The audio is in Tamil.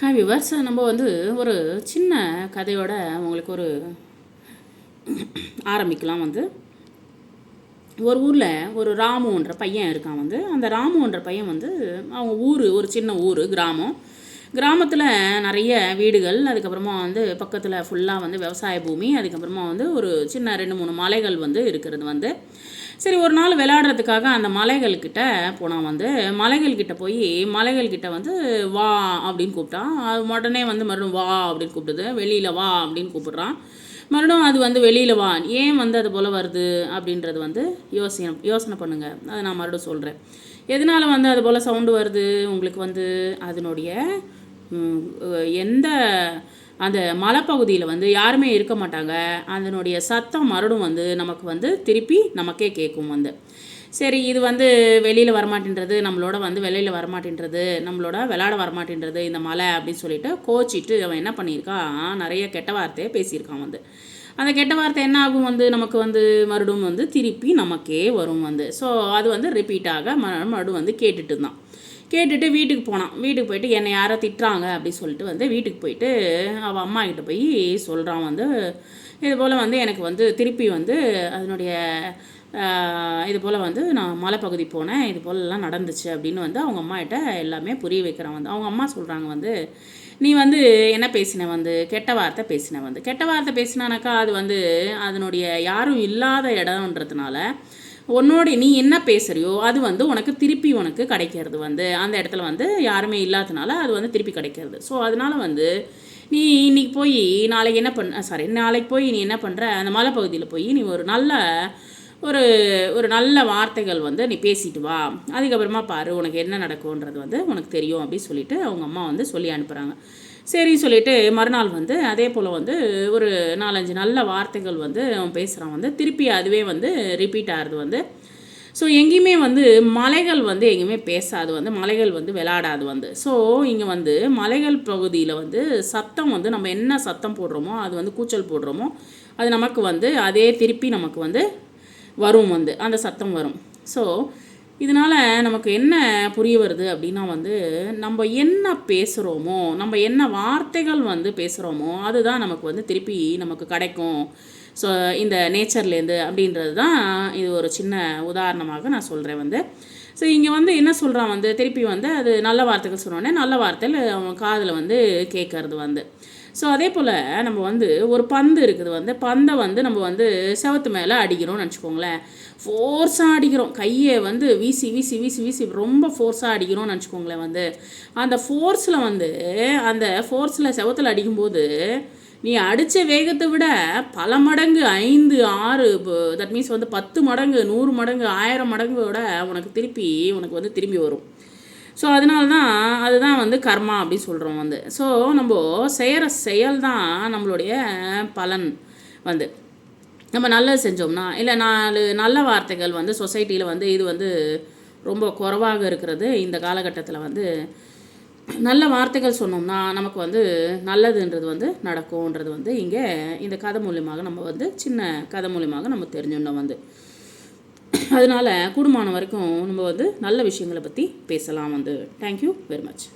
ஹாய் விவர்ஸ், நம்ம ஒரு சின்ன கதையோட உங்களுக்கு ஆரம்பிக்கலாம். ஒரு ஊரில் ஒரு ராமுன்ற பையன் இருக்கான். அந்த ராமுன்ற பையன் அவங்க ஊர் ஒரு சின்ன ஊர், கிராமத்தில் நிறைய வீடுகள், அதுக்கப்புறமா பக்கத்தில் ஃபுல்லாக விவசாய பூமி, அதுக்கப்புறமா ஒரு சின்ன 2-3 மலைகள் இருக்கிறது. சரி, ஒரு நாள் விளையாடுறதுக்காக அந்த மலைகள்கிட்ட போனான். மலைகள்கிட்ட போய் மலைகள்கிட்ட வா அப்படின்னு கூப்பிட்டான். அது உடனே மறுபடியும் வா அப்படின்னு கூப்பிடுது. வெளியில் வா அப்படின்னு கூப்பிடுறான். மறுபடியும் அது வெளியில் வா, ஏன் அது போல் வருது அப்படின்றது யோசனை பண்ணுங்கள். அதை நான் மறுபடியும் சொல்கிறேன். எதனால் அது போல் சவுண்டு வருது உங்களுக்கு அதனுடைய எந்த அந்த மலைப்பகுதியில் யாருமே இருக்க மாட்டாங்க. அதனுடைய சத்தம் மறுடும் நமக்கு திருப்பி நமக்கே கேட்கும். சரி, இது வெளியில் வரமாட்டேன்றது, நம்மளோட வெளியில் வரமாட்டேன்றது, நம்மளோட விளையாட வரமாட்டேன்றது இந்த மலை அப்படின்னு சொல்லிட்டு கோச்சிட்டு அவன் என்ன பண்ணியிருக்கான், நிறைய கெட்ட வார்த்தையை பேசியிருக்கான். அந்த கெட்ட வார்த்தை என்ன ஆகும், நமக்கு மறுடும் திருப்பி நமக்கே வரும். ஸோ அது ரிப்பீட்டாக மறுடும் கேட்டுட்டு இருந்தான். கேட்டுட்டு வீட்டுக்கு போனான். வீட்டுக்கு போயிட்டு என்னை யாரோ திட்டுறாங்க அப்படின்னு சொல்லிட்டு வீட்டுக்கு போயிட்டு அவள் அம்மா கிட்ட போய் சொல்கிறான். இது போல் எனக்கு திருப்பி அதனுடைய இது போல் நான் மலைப்பகுதி போனேன், இது போலலாம் நடந்துச்சு அப்படின்னு அவங்க அம்மா கிட்ட எல்லாமே புரிய வைக்கிறான். அவங்க அம்மா சொல்கிறாங்க, நீ என்ன பேசின, கெட்ட வார்த்தை பேசின. கெட்ட வார்த்தை பேசினானாக்கா அது அதனுடைய யாரும் இல்லாத இடம்ன்றதுனால உன்னோட நீ என்ன பேசுகிறியோ அது உனக்கு திருப்பி உனக்கு கிடைக்கிறது. அந்த இடத்துல யாருமே இல்லாதனால அது திருப்பி கிடைக்கிறது. ஸோ அதனால் நீ இன்னைக்கு போய் நாளைக்கு போய் நீ என்ன பண்ணுற, அந்த மலைப்பகுதியில் போய் நீ ஒரு நல்ல வார்த்தைகள் நீ பேசிட்டு வா, அதுக்கப்புறமா பாரு உனக்கு என்ன நடக்கும்ன்றது உனக்கு தெரியும் அப்படின்னு சொல்லிட்டு அவங்க அம்மா சொல்லி அனுப்புகிறாங்க. சரி சொல்லிவிட்டு மறுநாள் அதே போல் ஒரு 4-5 நல்ல வார்த்தைகள் அவன் பேசுகிறான். திருப்பி அதுவே ரிப்பீட் ஆகுது. ஸோ எங்கேயுமே மலைகள் எங்கேயுமே பேசாது, மலைகள் விளையாடாது. ஸோ இங்கே மலைகள் பகுதியில் சத்தம் நம்ம என்ன சத்தம் போடுறோமோ, அது கூச்சல் போடுறோமோ, அது நமக்கு அதே திருப்பி நமக்கு வரும், அந்த சத்தம் வரும். ஸோ இதனால் நமக்கு என்ன புரிய வருது அப்படின்னா நம்ம என்ன பேசுகிறோமோ, நம்ம என்ன வார்த்தைகள் பேசுகிறோமோ அதுதான் நமக்கு திருப்பி நமக்கு கிடைக்கும். ஸோ இந்த நேச்சர்லேருந்து அப்படின்றது தான் இது ஒரு சின்ன உதாரணமாக நான் சொல்கிறேன். ஸோ இங்கே என்ன சொல்கிறான், திருப்பி அது நல்ல வார்த்தைகள் சொன்னோடனே நல்ல வார்த்தையில் அவன் காதில் கேட்கறது. ஸோ அதே போல் நம்ம ஒரு பந்து இருக்குது, பந்தை நம்ம செவத்து மேலே அடிக்கிறோம்னு நினச்சிக்கோங்களேன். ஃபோர்ஸாக அடிக்கிறோம், கையை வீசி வீசி வீசி வீசி ரொம்ப ஃபோர்ஸாக அடிக்கிறோம்னு நினச்சிக்கோங்களேன். அந்த ஃபோர்ஸில் செவத்தில் அடிக்கும்போது நீ அடித்த வேகத்தை விட பல மடங்கு 5, 6, தட் மீன்ஸ் 10 மடங்கு, 100 மடங்கு, 1000 மடங்கோட உனக்கு திரும்பி வரும். ஸோ அதனால தான் அதுதான் கர்மா அப்படின்னு சொல்கிறோம். ஸோ நம்ம செய்கிற செயல் தான் நம்மளுடைய பலன். நம்ம நல்லது செஞ்சோம்னா, இல்லை 4 நல்ல வார்த்தைகள் சொசைட்டியில் இது ரொம்ப குறைவாக இருக்கிறது. இந்த காலகட்டத்தில் நல்ல வார்த்தைகள் சொன்னோம்னா நமக்கு நல்லதுன்றது நடக்கும்ன்றது இங்கே இந்த கதை மூலியமாக நம்ம சின்ன கதை மூலியமாக நம்ம தெரிஞ்சுட்டோம். அதனால் கூடுமான வரைக்கும் நம்ம நல்ல விஷயங்களை பற்றி பேசலாம். Thank you very much.